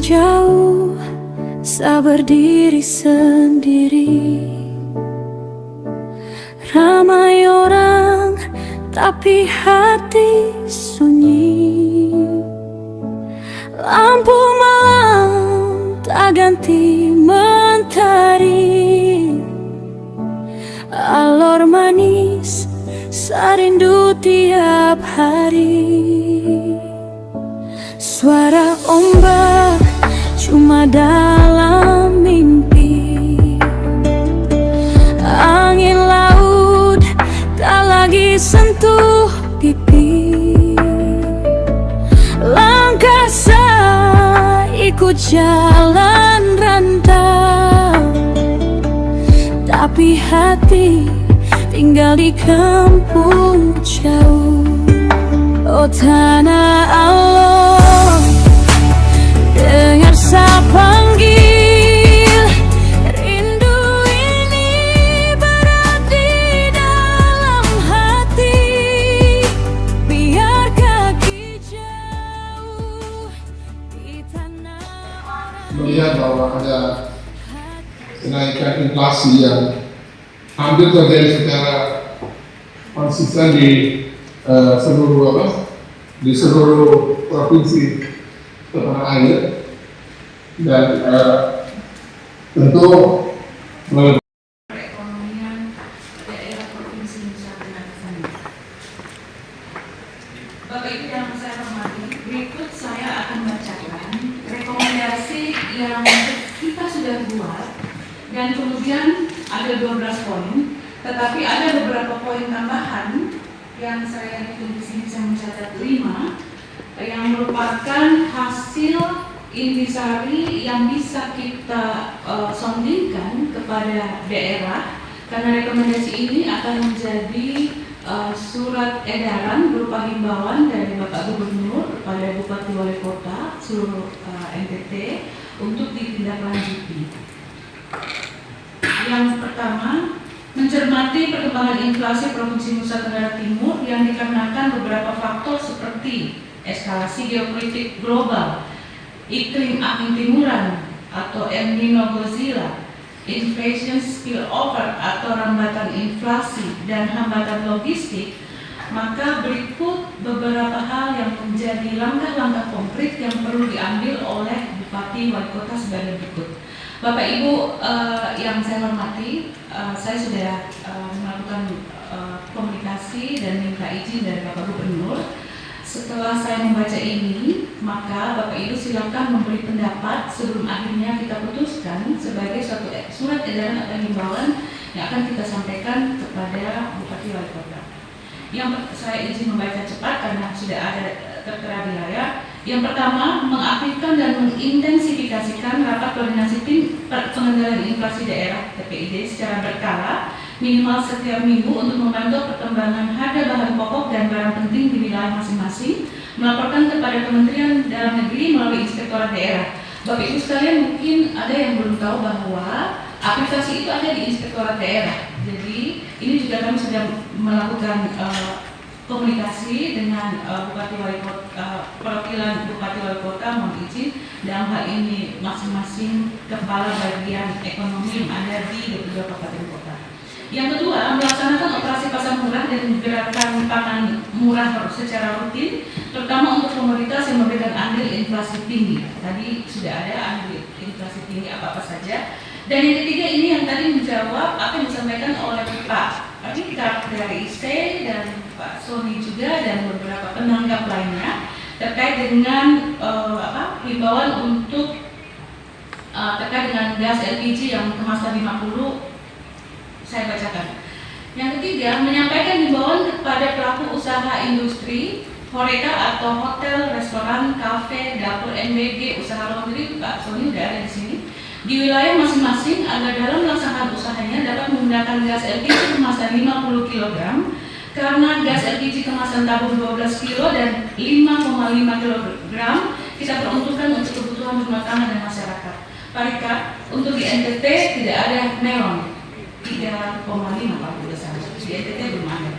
jauh, tak berdiri sendiri. Ramai orang, tapi hati sunyi. Lampu malam tak ganti mentari. Alor manis, sarindu tiap hari. Suara ombak cuma dalam mimpi. Angin laut tak lagi sentuh pipi. Langkah saya ikut jalan rantau, tapi hati tinggal di kampung jauh. Oh tanah Allah, dengar saya panggil. Rindu ini berat di dalam hati. Biar kaki jauh di tanah orang. Melihat bahwa ada kenaikan inflasi yang hampir terjadi secara konsisten di seluruh provinsi tanah air, dan tentu perekonomian daerah provinsi Nusa Tenggara Timur. Bapak Ibu yang saya hormati, berikut saya akan bacakan rekomendasi yang kita sudah buat, dan kemudian ada 12 poin, tetapi ada beberapa poin tambahan yang saya hitung di sini. Saya mencatat 5 yang merupakan hasil intisari yang bisa kita sondingkan kepada daerah, karena rekomendasi ini akan menjadi surat edaran berupa himbauan dari Bapak Gubernur kepada Bupati Wali Kota seluruh NTT untuk ditindaklanjuti. Yang pertama, mencermati perkembangan inflasi Provinsi Nusa Tenggara Timur yang dikarenakan beberapa faktor seperti eskalasi geopolitik global, iklim angin timuran atau El Nino Godzilla, inflation spillover atau rambatan inflasi, dan hambatan logistik. Maka berikut beberapa hal yang menjadi langkah-langkah konkret yang perlu diambil oleh Bupati Wali Kota sebagai berikut. Bapak Ibu yang saya hormati, saya sudah melakukan komunikasi dan minta izin dari Bapak Gubernur. Setelah saya membaca ini, maka Bapak Ibu silakan memberi pendapat sebelum akhirnya kita putuskan sebagai suatu surat edaran atau himbauan yang akan kita sampaikan kepada Bupati Wali Kota. Yang saya izin membaca cepat karena sudah ada tertera di layar. Yang pertama, mengaktifkan dan mengintensifikasikan rapat koordinasi tim pengendalian inflasi daerah TPID secara berkala, minimal setiap minggu untuk memantau perkembangan harga bahan pokok dan barang penting di wilayah masing-masing, melaporkan kepada Kementerian Dalam Negeri melalui Inspektorat Daerah. Bapak Ibu sekalian, mungkin ada yang belum tahu bahwa aplikasi itu ada di Inspektorat Daerah. Jadi ini juga kami sudah melakukan komunikasi dengan Bupati Wali Kota, perwakilan Bupati Wali Kota, mohon izin dalam hal ini masing-masing kepala bagian ekonomi yang ada di 22 kabupaten kota. Yang kedua, melaksanakan operasi pasar murah dan gerakan pangan murah secara rutin, terutama untuk komoditas yang memberikan andil inflasi tinggi. Tadi sudah ada andil inflasi tinggi apa-apa saja. Dan yang ketiga ini yang tadi menjawab apa yang disampaikan oleh Pak dari IC dan Pak Sony juga dan beberapa penanggap lainnya terkait dengan himbauan untuk terkait dengan gas LPG yang kemasan 50. Saya bacakan. Yang ketiga, menyampaikan himbauan kepada pelaku usaha industri, horeca atau hotel, restoran, kafe, dapur, NBG, usaha laundry, Pak Sony sudah ada di sini, di wilayah masing-masing agar dalam melaksanakan usahanya dapat menggunakan gas LPG kemasan 50 kg, karena gas LPG kemasan tabung 12 kg dan 5,5 kg kita peruntukkan untuk kebutuhan rumah tangga dan masyarakat. Pak Rika, untuk di NTT tidak ada neon 3,5 Pak Bu, di NTT belum ada.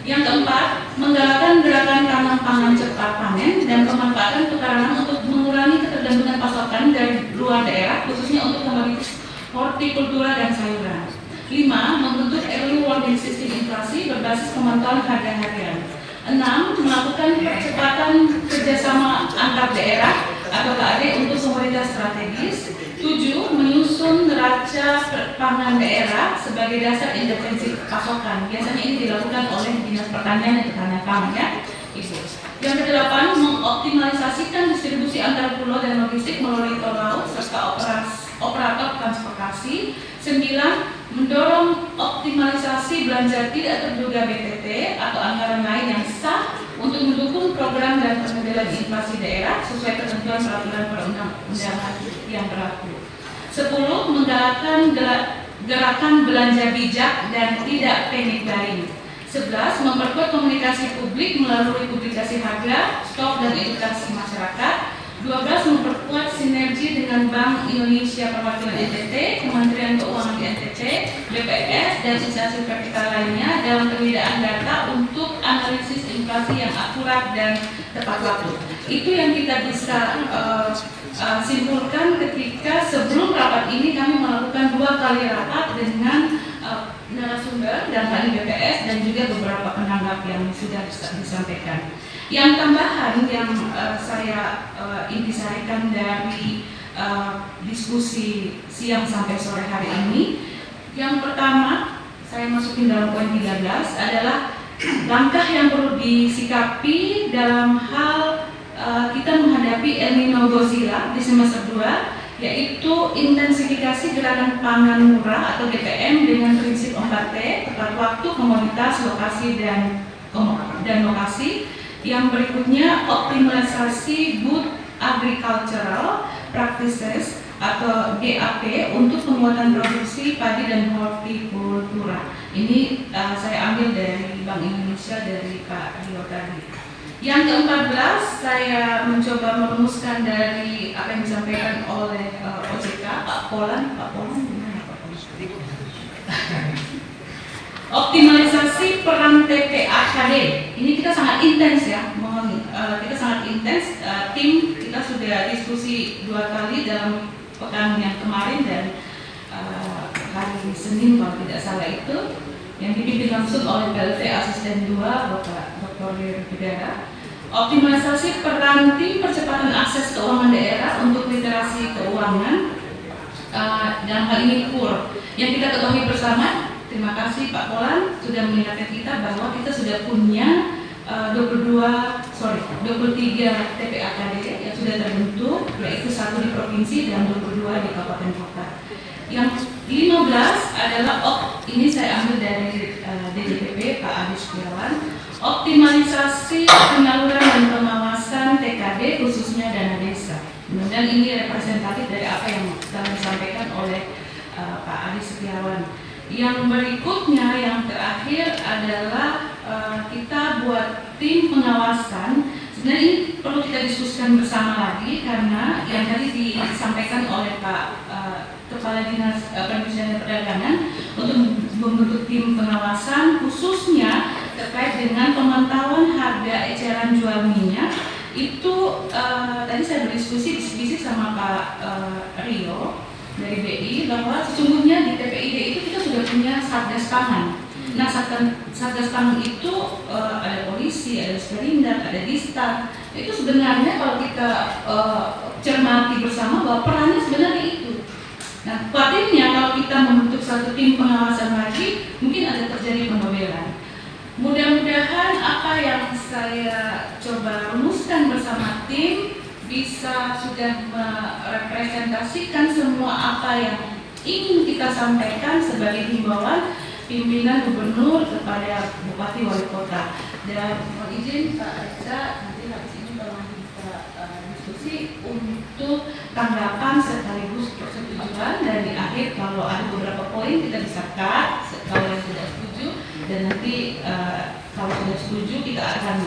Yang keempat, menggalakkan gerakan tanam pangan cepat panen dan pemanfaatan pekarangan untuk mengurangi ketersediaan ketergantungan pasokan dari luar daerah, khususnya untuk komoditas hortikultura dan sayuran. 5. Membentuk early warning system inflasi berbasis pemantauan harga harian. 6. Melakukan percepatan kerjasama antar daerah atau KAD untuk komoditas strategis. 7. Menyusun neraca pangan daerah sebagai dasar intervensi pasokan. Biasanya ini dilakukan oleh Dinas Pertanian dan Ketahanan Pangan, ya, Ibu. Yang ke-8, mengoptimalisasikan distribusi antar pulau dan logistik melalui tol laut serta operator transportasi. 9. Mendorong optimalisasi belanja tidak terduga BTT atau anggaran lain yang sah untuk mendukung program dan pengendalian inflasi daerah sesuai ketentuan peraturan perundang-undangan yang berlaku. 10. Menggalakkan gerakan belanja bijak dan tidak panic buying. 11. Memperkuat komunikasi publik melalui publikasi harga, stok, dan edukasi masyarakat. 12. Memperkuat sinergi dengan Bank Indonesia Perwakilan NTT, Kementerian Keuangan di NTT, BPS, dan instansi vertikal lainnya dalam penyediaan data untuk analisis inflasi yang akurat dan tepat waktu. Itu yang kita bisa simpulkan ketika sebelum rapat ini kami melakukan 2 kali rapat dengan narasumber dan kami BPS dan juga beberapa penanggap yang sudah disampaikan. Yang tambahan yang saya intisarikan dari diskusi siang sampai sore hari ini, yang pertama saya masukin dalam poin 13 adalah langkah yang perlu disikapi dalam hal kita menghadapi El Nino Godzilla di semester 2, yaitu intensifikasi gerakan pangan murah atau GPM dengan prinsip 4T, tepat waktu, komoditas, lokasi, dan lokasi. Yang berikutnya, optimalisasi good agricultural practices atau GAP untuk penguatan produksi padi dan hortikultura. Ini saya ambil dari Bank Indonesia, dari Pak Rio tadi. Yang ke-14, saya mencoba merumuskan dari apa yang disampaikan oleh OJK, Pak Polan gimana Pak Polan? Optimalisasi peran TPAKD. Ini kita sangat intens, ya. Kita sangat intens. Tim kita sudah diskusi 2 kali dalam pekan yang kemarin dan hari Senin kalau tidak salah itu, yang dipimpin langsung oleh PLT Asisten 2 Bapak Dr. Rio. Optimalisasi peran tim percepatan akses keuangan daerah untuk literasi keuangan, dalam hal ini KUR. Yang kita ketahui bersama, terima kasih Pak Polan sudah mengingatkan kita bahwa kita sudah punya 23 TPAKD yang sudah terbentuk, yaitu 1 di provinsi dan 22 di kabupaten kota. Yang 15 adalah ini saya ambil dari DJPP Pak Adi Setiawan, optimalisasi penyaluran dan pengawasan TKD khususnya dana desa. Dan ini representatif dari apa yang telah disampaikan oleh Pak Adi Setiawan. Yang berikutnya, yang terakhir adalah kita buat tim pengawasan. Sebenarnya ini perlu kita diskusikan bersama lagi karena yang tadi disampaikan oleh Pak Kepala Dinas Perindustrian dan Perdagangan untuk membentuk tim pengawasan khususnya terkait dengan pemantauan harga eceran jual minyak. Itu tadi saya berdiskusi sama Pak Rio dari BI bahwa sesungguhnya di TPID itu kita sudah punya Satgas Pangan. Nah, Satgas Pangan itu ada polisi, ada Sperindak, ada Distat. Itu sebenarnya kalau kita cermati bersama bahwa perannya sebenarnya itu. Nah, khawatirnya kalau kita membentuk satu tim pengawasan lagi, mungkin ada terjadi pendobelan. Mudah-mudahan apa yang saya coba rumuskan bersama tim bisa sudah merepresentasikan semua apa yang ingin kita sampaikan sebagai himbauan pimpinan gubernur kepada Bupati Wali Kota. Dan mohon izin Pak Reza, nanti habis ini kalau kita diskusi untuk tanggapan sekaligus persetujuan, dan di akhir kalau ada beberapa poin kita bisa cut kalau yang tidak setuju, dan nanti kalau sudah setuju kita akan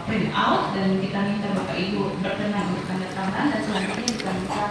print out dan kita minta Bapak Ibu berkenan untuk tanda tangan, dan selanjutnya kita minta